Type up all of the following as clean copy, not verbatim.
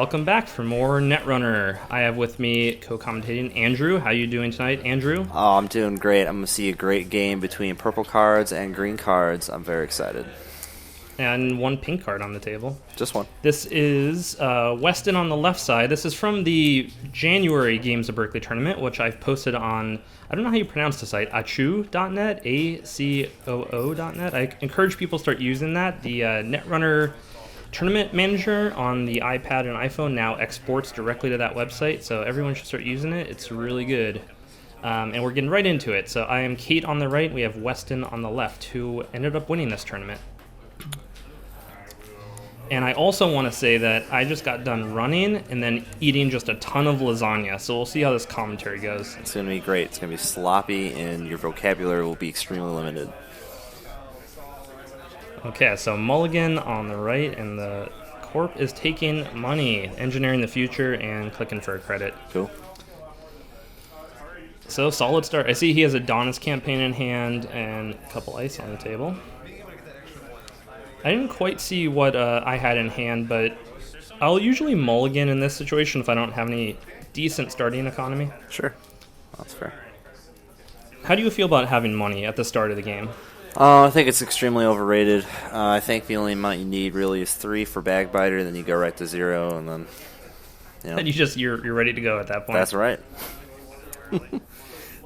welcome back for more Netrunner. I have with me co-commentating Andrew. How you doing tonight, Andrew? Oh, I'm doing great. I'm going to see a great game between purple cards and green cards. I'm very excited. And one pink card on the table. Just one. This is Weston on the left side. This is from the January Games of Berkeley tournament, which I've posted on, I don't know how you pronounce the site, achoo.net, A-C-O-O.net. I encourage people to start using that. The Netrunner Tournament Manager on the iPad and iPhone now exports directly to that website, so everyone should start using it. It's really good. And we're getting right into it. So I am Kate on the right, we have Weston on the left, who ended up winning this tournament. And I also want to say that I just got done running and then eating just a ton of lasagna, so we'll see how this commentary goes. It's going to be great. It's going to be sloppy, and your vocabulary will be extremely limited. Okay, so Mulligan on the right, and the Corp is taking money, engineering the future, and clicking for a credit. Cool. So, solid start. I see he has a Adonis campaign in hand and a couple ice on the table. I didn't quite see what I had in hand, but I'll usually mulligan in this situation if I don't have any decent starting economy. Sure. That's fair. How do you feel about having money at the start of the game? I think it's extremely overrated. I think the only amount you need really is 3 for Bagbiter, then you go right to 0, and then, you know. And you're ready to go at that point. That's right.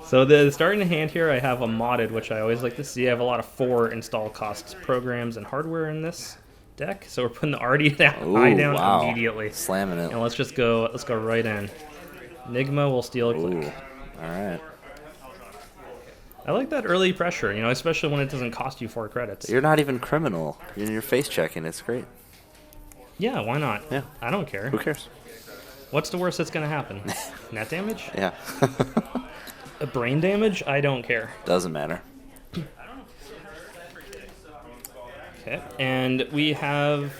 So the starting hand here, I have a modded, which I always like to see. I have a lot of 4 install costs programs and hardware in this deck, so we're putting the RD down, high down wow. immediately. Slamming it. And let's go right in. Enigma will steal a click. All right. I like that early pressure, especially when it doesn't cost you 4 credits. You're not even criminal. You're face checking. It's great. Yeah, why not? Yeah. I don't care. Who cares? What's the worst that's going to happen? Net damage? Yeah. A brain damage? I don't care. Doesn't matter. Okay, and we have,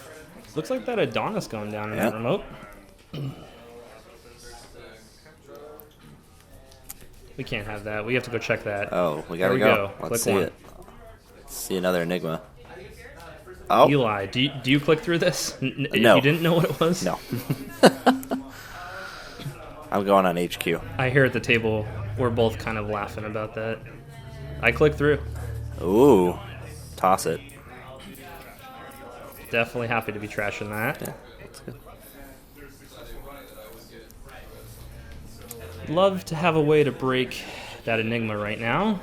looks like that Adonis going down in that remote. We can't have that. We have to go check that. Oh, we gotta go. Let's Click see one. it. Let's see another Enigma. Oh. Eli, do you click through this? No. You didn't know what it was? No. I'm going on HQ. I hear at the table we're both kind of laughing about that. I click through. Ooh. Toss it. Definitely happy to be trashing that. Yeah, that's good. Love to have a way to break that Enigma right now.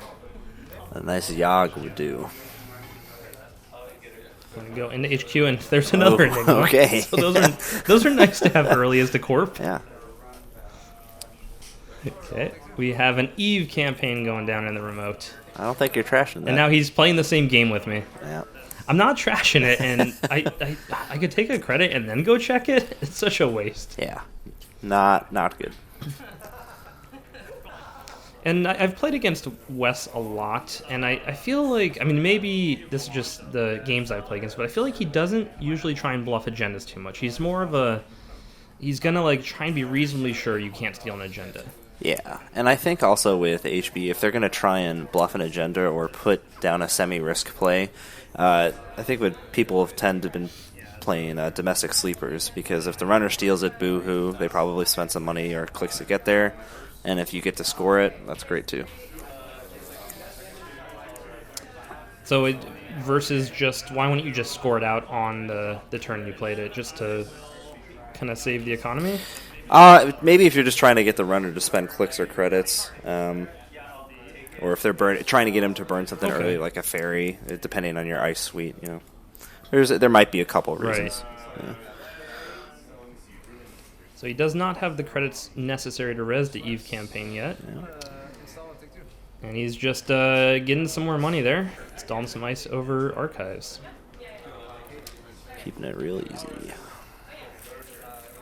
A nice Yogg would do. I'm going to go into HQ, and there's another Enigma. Okay. So those are nice to have early as the Corp. Yeah. Okay. We have an Eve campaign going down in the remote. I don't think you're trashing that. And now he's playing the same game with me. Yeah. I'm not trashing it, and I could take a credit and then go check it. It's such a waste. Yeah. Not good. And I've played against Wes a lot, and I feel like, maybe this is just the games I've played against, but I feel like he doesn't usually try and bluff agendas too much. He's more of he's gonna try and be reasonably sure you can't steal an agenda. Yeah, and I think also with HB, if they're going to try and bluff an agenda or put down a semi-risk play, I think what people have tend to been playing domestic sleepers, because if the runner steals it, boo-hoo, they probably spent some money or clicks to get there, and if you get to score it, that's great too. So versus just, why wouldn't you just score it out on the turn you played it, just to kind of save the economy? Maybe if you're just trying to get the runner to spend clicks or credits, or if they're trying to get him to burn something early, like a fairy, depending on your ice suite. There might be a couple of reasons. Right. Yeah. So he does not have the credits necessary to res the Eve campaign yet. Yeah. And he's just getting some more money there, installing some ice over archives. Keeping it real easy.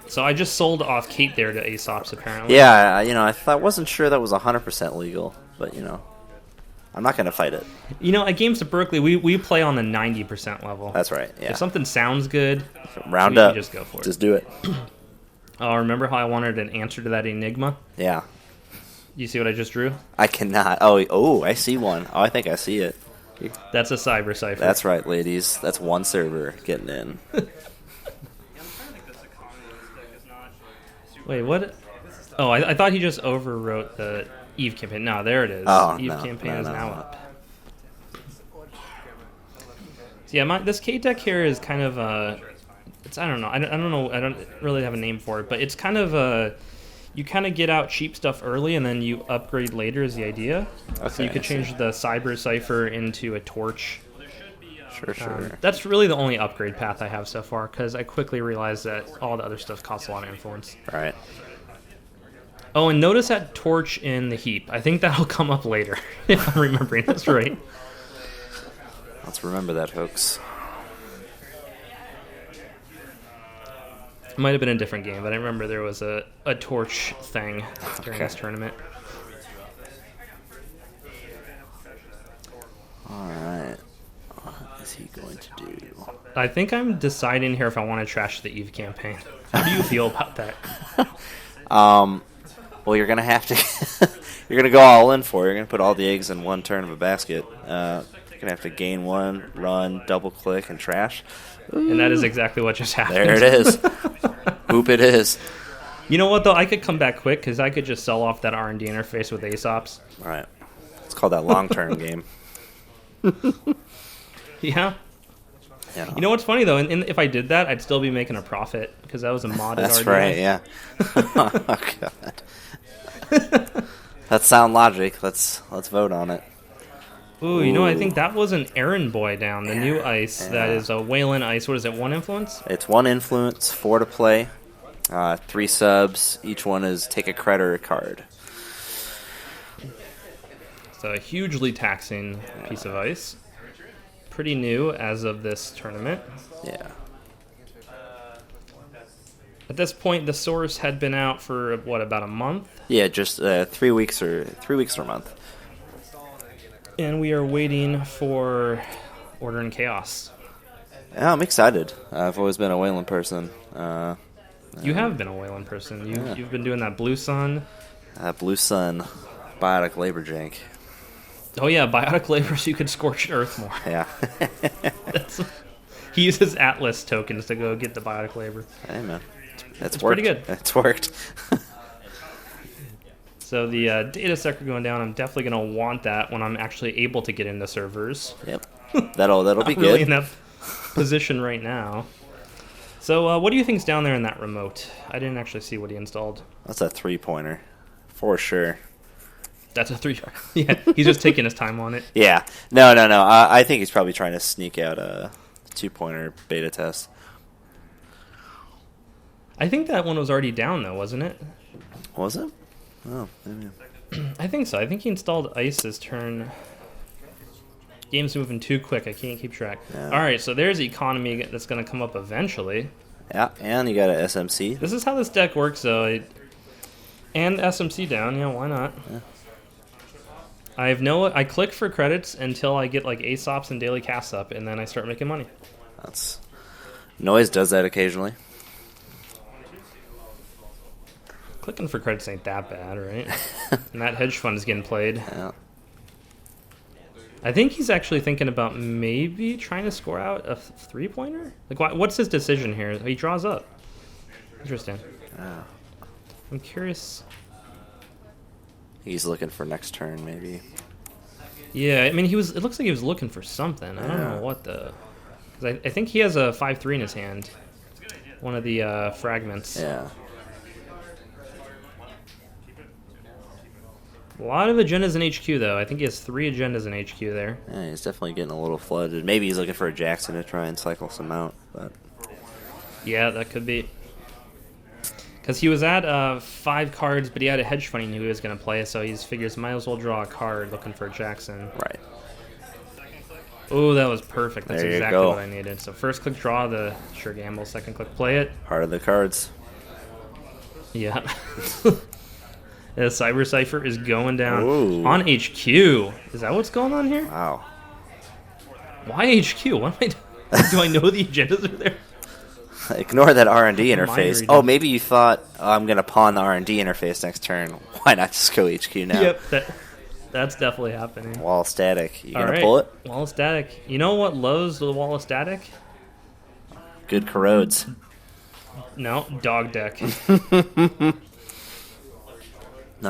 So I just sold off Kate there to Aesops, apparently. Yeah, I wasn't sure that was 100% legal, but, I'm not going to fight it. At Games of Berkeley, we play on the 90% level. That's right, yeah. If something sounds good, round up. Just go for it. Just do it. Remember how I wanted an answer to that Enigma? Yeah. You see what I just drew? I cannot. Oh, I see one. Oh, I think I see it. That's a cyber cipher. That's right, ladies. That's one server getting in. Wait, what? Oh, I thought he just overwrote the Eve campaign. No, there it is. Oh, Eve no, campaign no, is no, now no. up. So yeah, this K deck here is kind of it's I don't know. I don't know. I don't really have a name for it, but it's kind of you kind of get out cheap stuff early and then you upgrade later is the idea. Okay, So you could I see. change the Cyber Cipher into a Torch. Sure. That's really the only upgrade path I have so far because I quickly realized that all the other stuff costs a lot of influence. Right. Oh, and notice that Torch in the heap. I think that'll come up later, if I'm remembering this right. Let's remember that, folks. It might have been a different game, but I remember there was a Torch thing during this tournament. Alright. What is he going to do? I think I'm deciding here if I want to trash the Eve campaign. How do you feel about that? Well, you're going to have to... you're going to go all in for it. You're going to put all the eggs in one turn of a basket. You're going to have to gain one, run, double-click, and trash. And that is exactly what just happened. There it is. Oop it is. You know what, though? I could come back quick because I could just sell off that R&D interface with Aesops. All right. It's called that long-term game. Yeah. Yeah. You know what's funny, though? If I did that, I'd still be making a profit because that was a modded That's RDA. right, yeah. Oh, God. That's sound logic. Let's vote on it. Ooh, you know, I think that was an Errand Boy down, the new ice. That is a Whalen ice. What is it, 1 influence? It's 1 influence, 4 to play, 3 subs. Each one is take a credit or a card. It's a hugely taxing piece of ice. Pretty new as of this tournament. Yeah. At this point, the source had been out for, what, about a month? Yeah, just 3 weeks or a month. And we are waiting for Order and Chaos. Yeah, I'm excited. I've always been a Whalen person. You have been a Whalen person. You've been doing that Blue Sun. Blue Sun, Biotic Labor Jank. Oh yeah, Biotic Labor so you could Scorched Earth more. Yeah. He uses Atlas tokens to go get the Biotic Labor. Hey, man. It's pretty good. It's worked. So the data sector going down, I'm definitely going to want that when I'm actually able to get into servers. Yep. That'll be I'm really good. in that position right now. So what do you think's down there in that remote? I didn't actually see what he installed. That's a 3-pointer. For sure. That's a 3. Yeah, he's just taking his time on it. Yeah. No. I think he's probably trying to sneak out a 2-pointer beta test. I think that one was already down, though, wasn't it? Was it? Oh, maybe. I think so. I think he installed Ice this turn. Game's moving too quick. I can't keep track. Yeah. All right, so there's Economy that's going to come up eventually. Yeah, and you got an SMC. This is how this deck works, though. And SMC down, yeah, why not? Yeah. I click for credits until I get like Aesops and daily casts up, and then I start making money. That's Noise does that occasionally. Clicking for credits ain't that bad, right? And that hedge fund is getting played. Yeah. I think he's actually thinking about maybe trying to score out a 3-pointer. Like, what's his decision here? He draws up. Interesting. Yeah. I'm curious. He's looking for next turn, maybe. Yeah, I mean, it looks like he was looking for something. I don't know what the. Because I think he has a 5-3 in his hand. One of the fragments. Yeah. A lot of agendas in HQ, though. I think he has 3 agendas in HQ there. Yeah, he's definitely getting a little flooded. Maybe he's looking for a Jackson to try and cycle some out. But Yeah, that could be. Because he was at 5 cards, but he had a hedge fund he knew he was going to play, so he figures might as well draw a card looking for a Jackson. right. Oh, that was perfect. That's There you exactly go. what I needed. So first click draw the sure gamble, second click play it. Heart of the cards. Yeah. The Cyber Cipher is going down Ooh. on HQ. Is that what's going on here? Wow. Why HQ? What am I doing? Do I know the agendas are there? Ignore that R&D Mind interface. reading. Oh, maybe you thought, I'm going to pawn the R&D interface next turn. Why not just go HQ now? Yep, that's definitely happening. Wall static. You All going to right. pull it? Wall of Static. You know what lows the Wall of Static? Good corrodes. No, dog deck. No,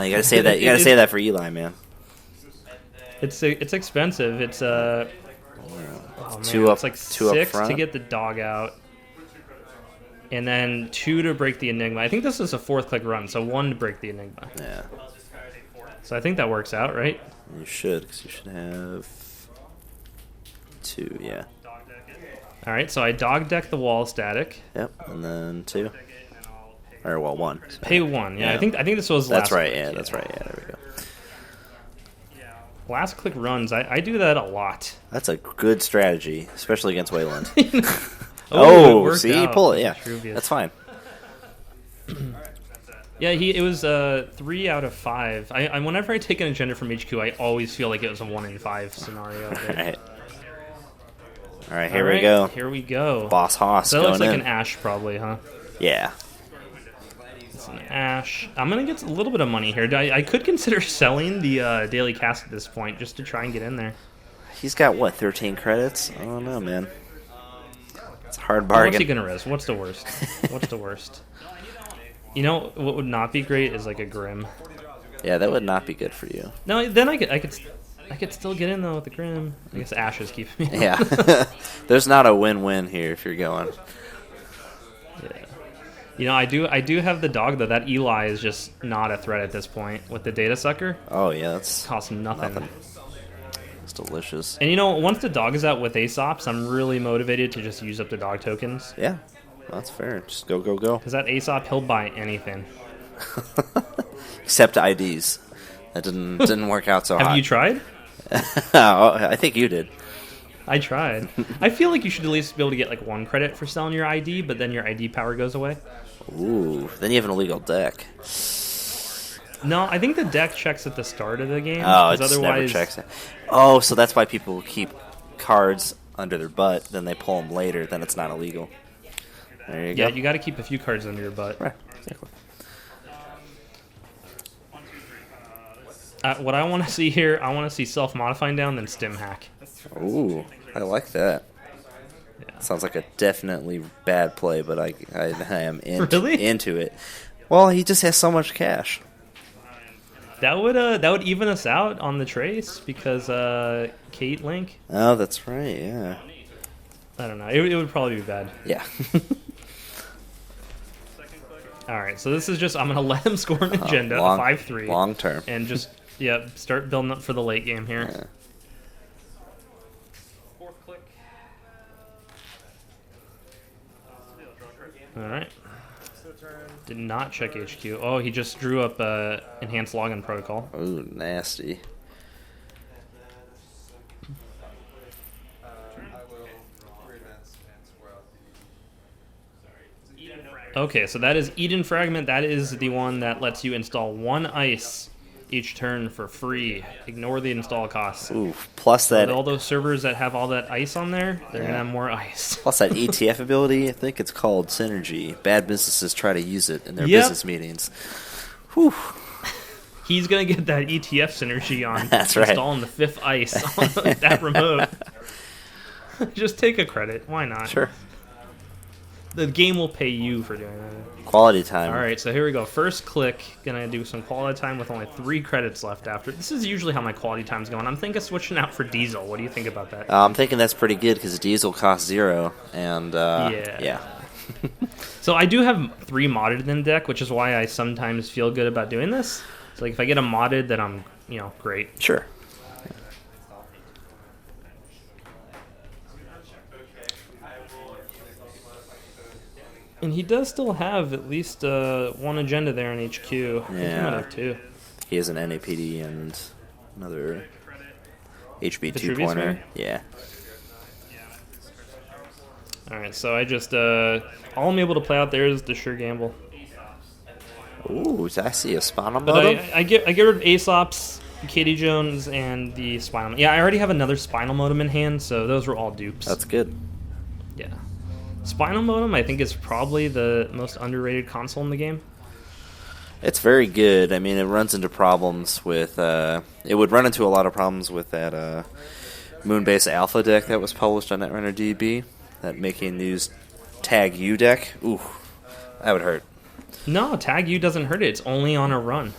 you gotta say that. You gotta say that for Eli, man. It's expensive. It's oh man, Two up, it's like two up 6 front. to get the dog out, and then 2 to break the Enigma. I think this is a 4th click run, so 1 to break the Enigma. Yeah, So I think that works out, right? you should, because you should have 2. Yeah. All right, so I dog deck the wall static. Yep, and then 2. Or well, 1. So. Pay 1. Yeah, Yeah. I think this was That's last right. click, Yeah, that's right. Yeah, there we go. Last click runs. I do that a lot. That's a good strategy, especially against Wayland. It Oh, worked see, out. pull it. Yeah, Vitruvius. that's fine. Yeah, it was 3 out of 5. I whenever I take an agenda from HQ, I always feel like it was a 1 in 5 scenario. All right, here we go. Here we go. Boss Hoss So that going looks like in. an Ash, probably, huh? Yeah. It's an Ash. I'm gonna get a little bit of money here. I could consider selling the daily cast at this point just to try and get in there. He's got, what, 13 credits? I don't know, man. It's a hard What's he bargain. gonna risk? What's the worst? What's the worst? You know what would not be great is like a Grim. Yeah, that would not be good for you. No, then I could still get in though with the Grim. I guess Ash is keeping me. Yeah. There's not a win-win here if you're going. Yeah. You know, I do have the dog though. That Eli is just not a threat at this point with the data sucker. Oh, yeah, that's Costs nothing. It's delicious. And you know, once the dog is out with Aesops, I'm really motivated to just use up the dog tokens. Yeah, that's fair. Just go, go, go. Because that Aesop, he'll buy anything. Except IDs. That didn't work out so hot. Have you tried? Oh, I think you did. I tried. I feel like you should at least be able to get like 1 credit for selling your ID, but then your ID power goes away. Ooh, then you have an illegal deck. No, I think the deck checks at the start of the game. Oh, 'cause it just otherwise, never checks it. Oh, so that's why people keep cards under their butt, then they pull them later, then it's not illegal. There you Yeah, go. you got to keep a few cards under your butt. Right, exactly. What I want to see here, I want to see self-modifying down, then stim hack. Ooh, I like that. Yeah. Sounds like a definitely bad play, but I am Really? into it. Well, he just has so much cash. That would even us out on the trace because Kate Link. Oh, that's right, yeah. I don't know. It would probably be bad. Yeah. All right, so this is just I'm gonna let him score an agenda, 5-3, Long term. and just start building up for the late game here. Yeah. 4th click. All right. Did not check HQ. Oh, he just drew up enhanced login protocol. Ooh, nasty. Okay, so that is Eden Fragment. That is the one that lets you install 1 ice each turn for free. Ignore the install costs. Ooh, plus With that all those servers that have all that ice on there, they're gonna have more ice. plus that ETF ability, I think it's called Synergy. Bad businesses try to use it in their Yep. business meetings. Whew. He's gonna get that ETF synergy on. That's right. Installing the 5th ice on that remote. Just take a credit. Why not? Sure. The game will pay you for doing that. Quality time. All right, so here we go. First click. Gonna do some quality time with only 3 credits left after. This is usually how my quality time's going. I'm thinking of switching out for Diesel. What do you think about that? I'm thinking that's pretty good because Diesel costs 0, and yeah. So I do have 3 modded in the deck, which is why I sometimes feel good about doing this. So like if I get a modded, then I'm great. Sure. And he does still have at least 1 agenda there in HQ. I think he Yeah. might have 2. He has an NAPD and another HB Vitruvius 2-pointer. maybe? Yeah. All right, so I just all I'm able to play out there is the sure gamble. Ooh, I see a Spinal But Modem. I get rid of Aesop's, Katie Jones, and the Spinal. Yeah, I already have another Spinal Modem in hand, so those were all dupes. That's good. Yeah. Spinal Modem, I think, is probably the most underrated console in the game. It's very good. I mean, it runs into problems with... it would run into a lot of problems with that Moonbase Alpha deck that was published on Netrunner DB. That Making News Tag U deck. Ooh. That would hurt. No, Tag You doesn't hurt it. It's only on a run.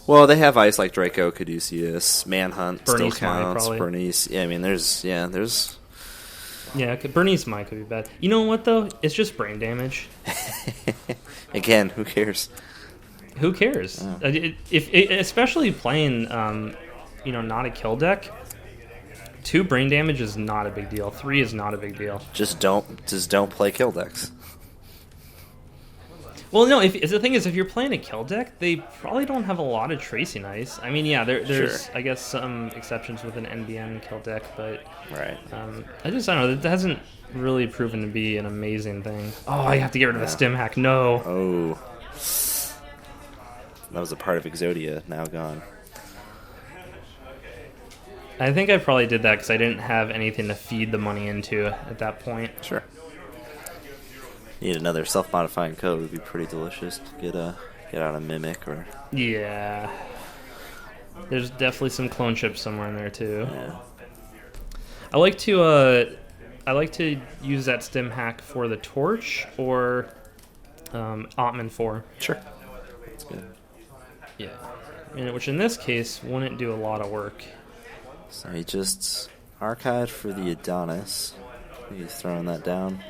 Well, they have ice like Draco, Caduceus, Manhunt, Bernice still counts. might, Bernice. Yeah, I mean, there's. Yeah, Bernice might could be bad. You know what, though? It's just brain damage. Again, who cares? Who cares? Especially playing, not a kill deck. 2 brain damage is not a big deal. 3 is not a big deal. Just don't play kill decks. Well, no. If the thing is, if you're playing a kill deck, they probably don't have a lot of tracing ice. I mean, yeah, there's Sure. I guess some exceptions with an NBN kill deck, but Right. I don't know. That hasn't really proven to be an amazing thing. Oh, I have to get rid of a stim hack. No. Oh. That was a part of Exodia, now gone. I think I probably did that because I didn't have anything to feed the money into at that point. Sure. Need another self-modifying code would be pretty delicious to get out a Mimic or... Yeah. There's definitely some clone chips somewhere in there too. Yeah. I like to use that stim hack for the torch or Ottman 4. Sure. That's good. Yeah. Which in this case wouldn't do a lot of work. So he just archived for the Adonis. He's throwing that down.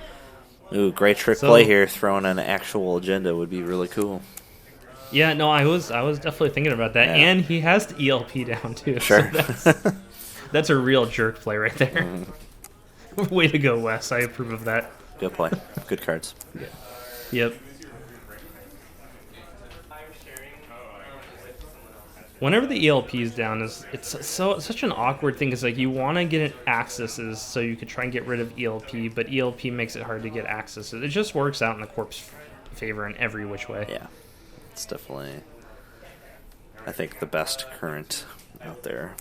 Ooh, great trick play here. Throwing an actual agenda would be really cool. Yeah, no, I was definitely thinking about that. Yeah. And he has the ELP down too. Sure. So that's a real jerk play right there. Way to go, Wes. I approve of that. Good play. Good cards. Yep. Whenever the ELP is down, it's such an awkward thing. It's like you want to get accesses so you could try and get rid of ELP, but ELP makes it hard to get accesses. It just works out in the Corp's favor in every which way. Yeah. It's definitely, I think, the best current out there.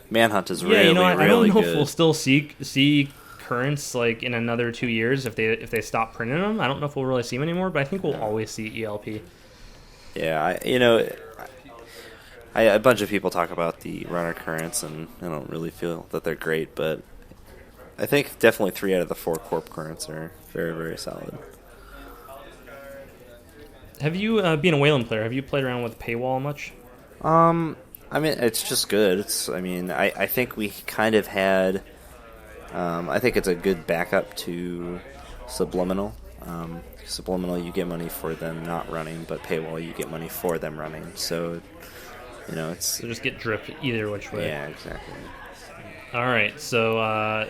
Manhunt is really, really I don't know good. if we'll still see currents like in another 2 years if they stop printing them. I don't know if we'll really see them anymore, but I think we'll always see ELP. Yeah, a bunch of people talk about the runner currents, and I don't really feel that they're great, but I think definitely 3 out of the 4 Corp currents are very, very solid. Have you, being a Wayland player, have you played around with Paywall much? I mean, it's just good. I think we kind of had... I think it's a good backup to Subliminal. Subliminal, you get money for them not running, but Paywall, you get money for them running. So, it's... So just get dripped either which way. Yeah, exactly. All right, so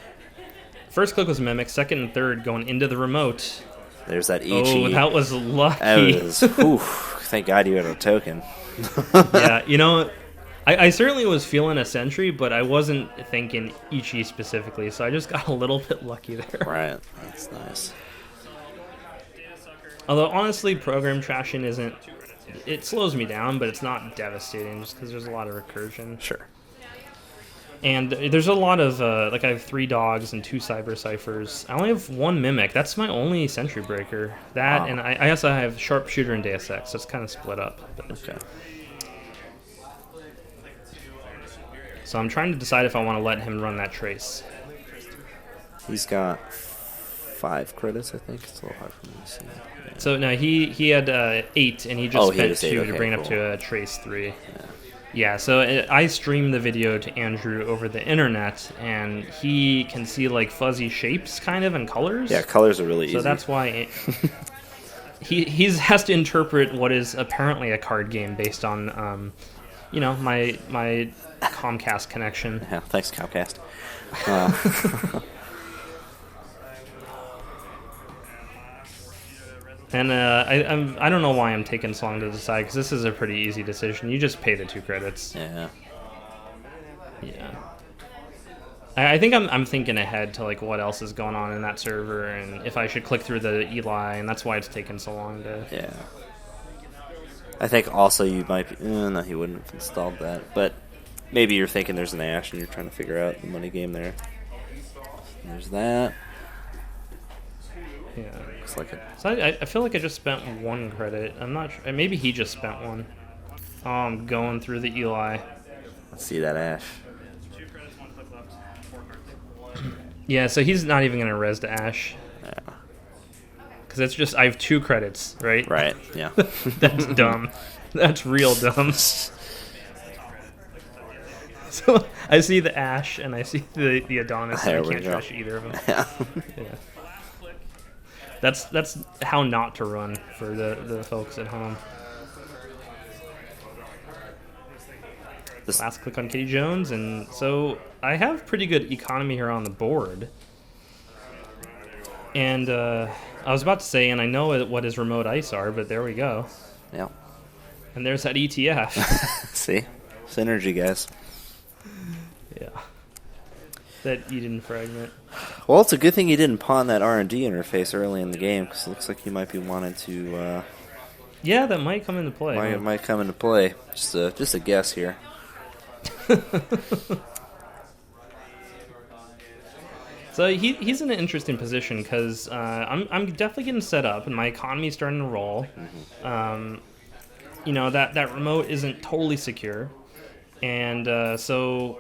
first click was Mimic, second and third going into the remote. There's that Ichi. Oh, that was lucky. That was, thank God you had a token. Yeah, I certainly was feeling a sentry, but I wasn't thinking Ichi specifically, so I just got a little bit lucky there. Right, that's nice. Although, honestly, program trashing isn't... It slows me down, but it's not devastating, just because there's a lot of recursion. Sure. And there's a lot of, I have 3 dogs and 2 cyber ciphers. I only have 1 mimic. That's my only sentry breaker. That, and I also have sharpshooter and Deus Ex, so it's kind of split up. But. Okay. So I'm trying to decide if I want to let him run that trace. He's got 5 credits, I think. It's a little hard for me to see. Yeah. So, no, he had 8, and he just spent 2 to bring it up cool. to trace 3. Yeah, so I streamed the video to Andrew over the internet, and he can see, fuzzy shapes, kind of, and colors. Yeah, colors are really easy. So that's why he has to interpret what is apparently a card game based on, my Comcast connection. Yeah, thanks, Comcast. And I don't know why I'm taking so long to decide, because this is a pretty easy decision. You just pay the 2 credits. Yeah. Yeah. I think I'm thinking ahead to what else is going on in that server, and if I should click through the Eli, and that's why it's taken so long to. Yeah. I think also you might be. No, he wouldn't have installed that, but maybe you're thinking there's an Ash, and you're trying to figure out the money game there. There's that. Yeah. Looks like it. So I feel like I just spent 1 credit. I'm not sure. Maybe he just spent 1. Oh, I'm going through the Eli. Let's see that Ash. Yeah, so he's not even going to res to Ash. Yeah. Because it's just, I have 2 credits, right? Right, yeah. That's dumb. That's real dumb. So I see the Ash and I see the Adonis. And I can't trash either of them. Yeah. Yeah. That's how not to run for the folks at home. Last click on Katie Jones, and so I have pretty good economy here on the board. And I was about to say, and I know what his remote ice are, but there we go. Yeah. And there's that ETF. See? Synergy, guys. Yeah. That Eden fragment. Well, it's a good thing you didn't pawn that R&D interface early in the game, because it looks like you might be wanting to... yeah, that might come into play. Might come into play. Just a guess here. So he's in an interesting position because I'm definitely getting set up and my economy's starting to roll. You know, that remote isn't totally secure, and so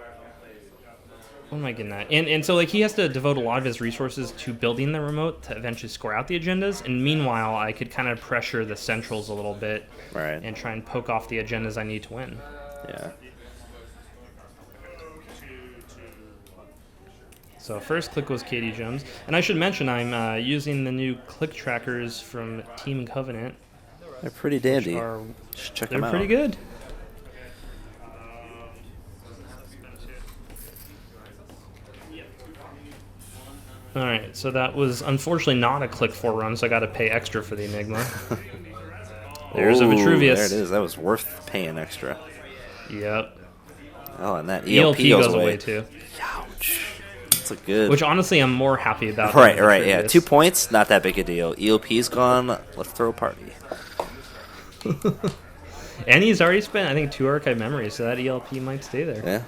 what am I getting at? And so like he has to devote a lot of his resources to building the remote to eventually score out the agendas, and meanwhile I could kind of pressure the centrals a little bit, right, and try and poke off the agendas I need to win. Yeah. So first click was Katie Jones. And I should mention I'm using the new click trackers from Team Covenant. They're pretty dandy. Just check them out. They're pretty good. Alright, so that was unfortunately not a click 4 run, so I got to pay extra for the Enigma. There's a Vitruvius. There it is. That was worth paying extra. Yep. Oh, and that ELP goes away too. Ouch. That's a good... Which honestly I'm more happy about. Right, yeah. 2 points, not that big a deal. ELP's gone, let's throw a party. And he's already spent, I think, 2 archive memories, so that ELP might stay there. Yeah.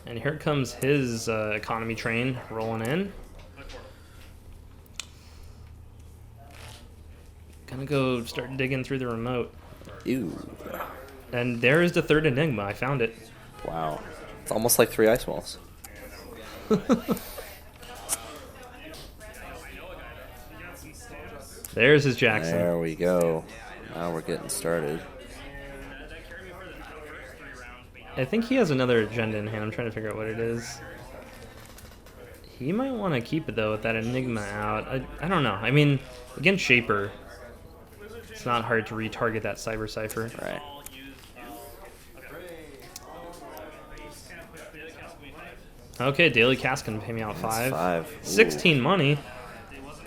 And here comes his economy train rolling in. Gonna go start digging through the remote. Ew. And there is the 3rd Enigma. I found it. Wow. It's almost like 3 ice walls. There's his Jackson. There we go. Now we're getting started. I think he has another agenda in hand. I'm trying to figure out what it is. He might want to keep it, though, with that Enigma out. I don't know. I mean, against Shaper, it's not hard to retarget that Cyber Cipher. Right. Okay, Daily Cast can pay me out That's 5. 16 money.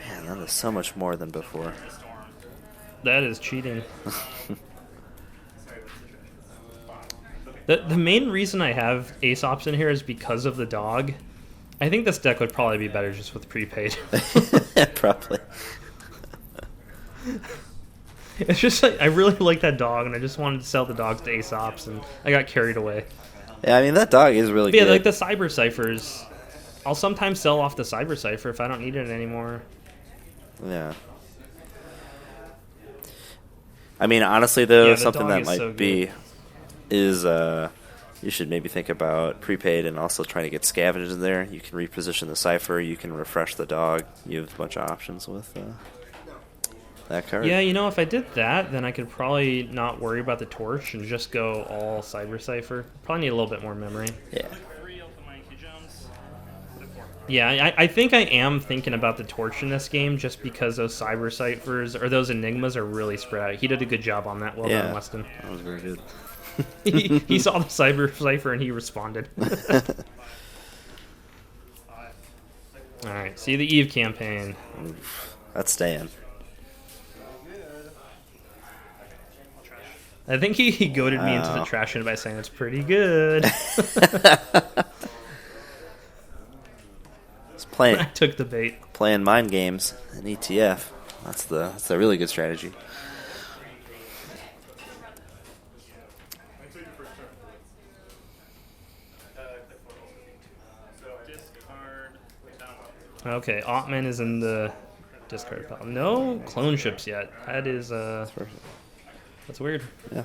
Man, that is so much more than before. That is cheating. The main reason I have Aesops in here is because of the dog. I think this deck would probably be better just with prepaid. Probably. It's just like, I really like that dog, and I just wanted to sell the dogs to Aesops, and I got carried away. Yeah, I mean, that dog is really good. Yeah, like the Cyber Ciphers. I'll sometimes sell off the Cyber Cipher if I don't need it anymore. Yeah. I mean, honestly, though, something that might so be is you should maybe think about prepaid and also trying to get scavenged in there. You can reposition the cipher. You can refresh the dog. You have a bunch of options with that card. Yeah, you know, if I did that, then I could probably not worry about the torch and just go all Cyber Cipher. Probably need a little bit more memory. Yeah. Yeah, I think I am thinking about the torch in this game just because those Cyber Ciphers or those Enigmas are really spread out. He did a good job on that. Well done, Weston. That was very good. he saw the Cyber Cipher and he responded. Alright, see the Eve campaign. Oof, that's staying. I think he goaded me into the trash by saying it's pretty good. Playing, I took the bait. Playing mind games in ETF. That's a really good strategy. Okay, Ottman is in the discard pile. No clone ships yet. That is that's weird. Yeah.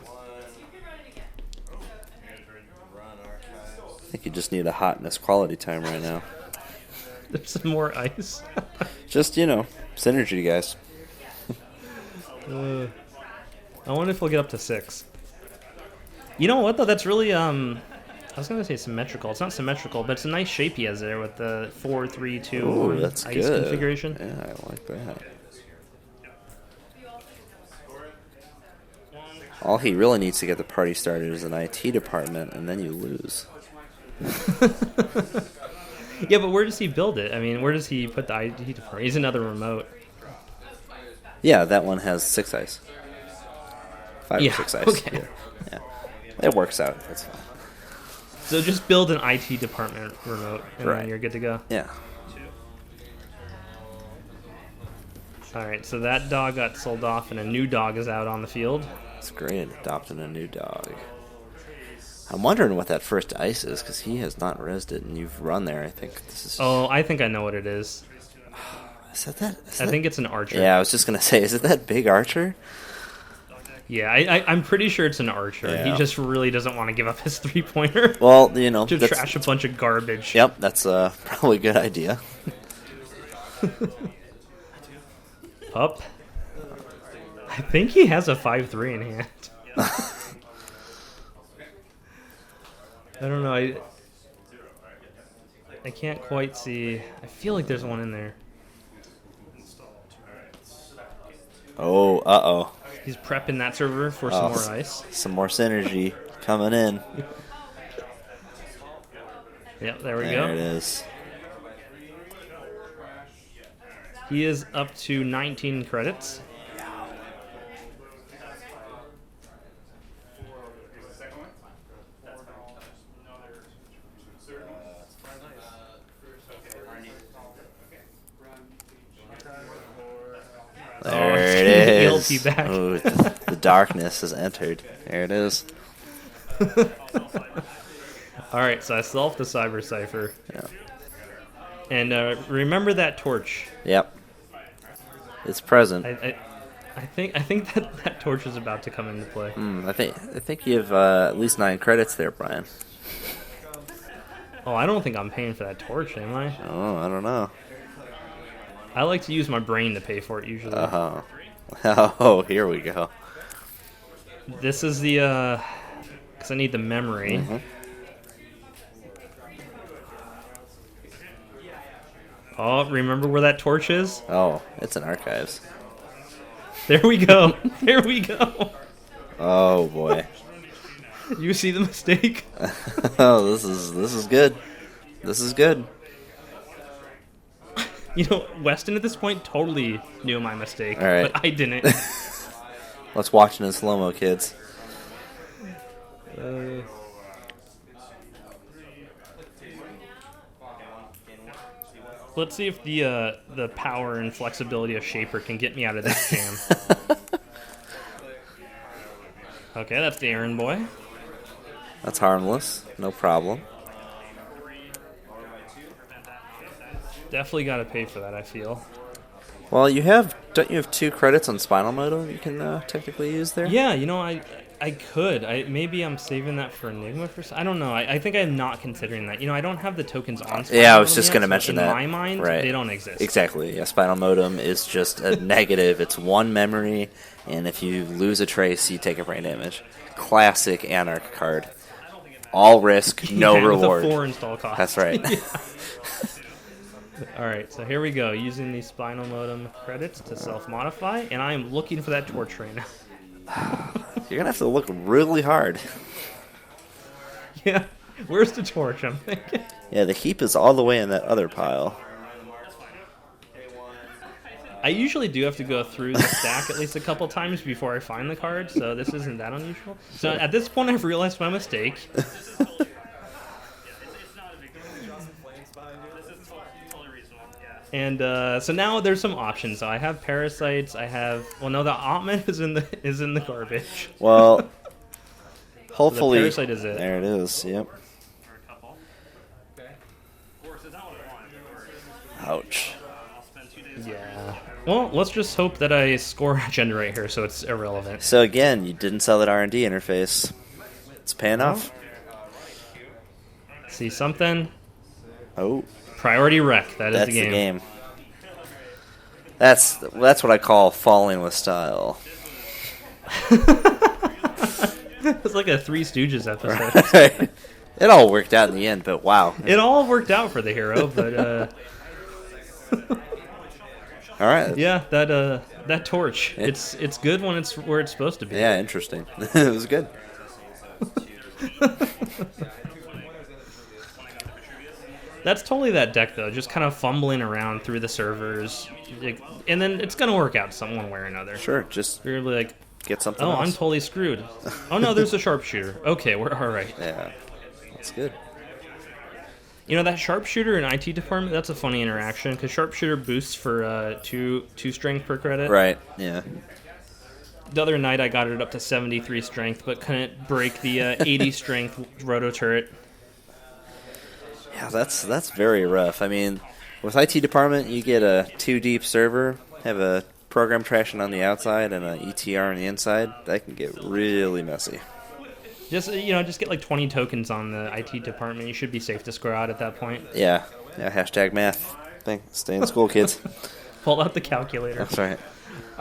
I think you just need a hotness quality time right now. There's some more ice. Just, synergy, guys. I wonder if we'll get up to 6. You know what, though? That's really, I was going to say symmetrical. It's not symmetrical, but it's a nice shape he has there with the 4, 3, 2 Ooh, that's ice good. configuration. Yeah, I like that. All he really needs to get the party started is an IT department, and then you lose. Yeah, but where does he build it? I mean, where does he put the IT department? He's another remote. Yeah, that one has 6 ice. 5 or 6 ice. Okay. Yeah. It works out. That's fine. So just build an IT department remote, and Right. then you're good to go. Yeah. All right, so that dog got sold off, and a new dog is out on the field. It's great, adopting a new dog. I'm wondering what that first ice is, because he has not rezzed it, and you've run there. I think this is... Oh, I think I know what it is. Is that? I think it's an archer. Yeah, I was just going to say, is it that big archer? Yeah, I'm pretty sure it's an archer. Yeah. He just really doesn't want to give up his three-pointer. Well, to trash a bunch of garbage. Yep, that's probably a good idea. Up. I think he has a 5-3 in hand. I don't know. I can't quite see. I feel like there's one in there. Oh, uh-oh. He's prepping that server for some more ice. Some more synergy coming in. Yep, there we go. There it is. He is up to 19 credits. There it is. Guilty back. Ooh, the darkness has entered. There it is. All right, so I solved the cyber cipher. Yeah. And remember that torch. Yep. It's present. I think that torch is about to come into play. I think you have at least 9 credits there, Brian. Oh, I don't think I'm paying for that torch, am I? Oh, I don't know. I like to use my brain to pay for it usually. Oh, here we go. This is the because I need the memory. Mm-hmm. Oh, remember where that torch is? Oh, it's in archives. There we go. There we go. Oh boy. You see the mistake? Oh, this is good. This is good. You know, Weston at this point totally knew my mistake, All right. but I didn't. Let's watch it in slow-mo, kids. Let's see if the power and flexibility of Shaper can get me out of this jam. Okay, that's the errand boy. That's harmless. No problem. Definitely got to pay for that, I feel. Well, don't you have 2 credits on Spinal Modem you can technically use there? Yeah, you know, I could. Maybe I'm saving that for Enigma for... I don't know. I think I'm not considering that. You know, I don't have the tokens on Spinal Yeah, I was Modem just yet, going to so mention that. In my mind, right. They don't exist. Exactly. Yeah, Spinal Modem is just a negative. It's 1 memory, and if you lose a trace, you take a brain damage. Classic Anarch card. All risk, no reward. With a 4 install cost. That's right. Alright, so here we go. Using the Spinal Modem credits to self-modify, and I am looking for that torch right now. You're going to have to look really hard. Yeah, where's the torch, I'm thinking? Yeah, the heap is all the way in that other pile. I usually do have to go through the stack at least a couple times before I find the card, so this isn't that unusual. So at this point, I've realized my mistake. And so now there's some options. So I have parasites. I have no, the Ottman is in the garbage. Well, hopefully so the parasite is it. There it is. Yep. Ouch. Yeah. Well, let's just hope that I score a agenda right here, so it's irrelevant. So again, you didn't sell that R&D interface. It's paying off. See something? Oh. Priority Wreck. That's the game. That's what I call falling with style. It's like a Three Stooges episode. Right. It all worked out in the end, but wow. It all worked out for the hero, but all right. Yeah, that torch. It's good when it's where it's supposed to be. Yeah, interesting. It was good. That's totally that deck, though. Just kind of fumbling around through the servers, and then it's gonna work out some one way or another. Sure, just you're like, get something. Oh, else. I'm totally screwed. Oh no, there's a sharpshooter. Okay, we're all right. Yeah, that's good. You know, that sharpshooter in IT department, that's a funny interaction, because sharpshooter boosts for two strength per credit. Right, yeah. The other night I got it up to 73 strength, but couldn't break the 80 strength roto turret. Yeah, that's very rough. I mean, with IT department, you get a 2-deep server, have a program trashing on the outside and an ETR on the inside. That can get really messy. Just get like 20 tokens on the IT department. You should be safe to score out at that point. Yeah. Hashtag math. Stay in school, kids. Pull out the calculator. That's right.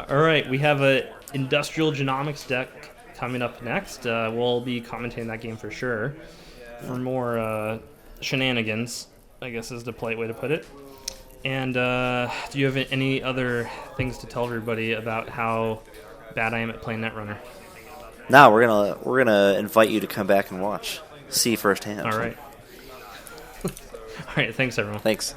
All right, we have a industrial genomics deck coming up next. We'll be commentating that game for sure. For more shenanigans, I guess is the polite way to put it. And do you have any other things to tell everybody about how bad I am at playing Netrunner? No, we're gonna invite you to come back and watch, see firsthand. All right. All right. Thanks, everyone. Thanks.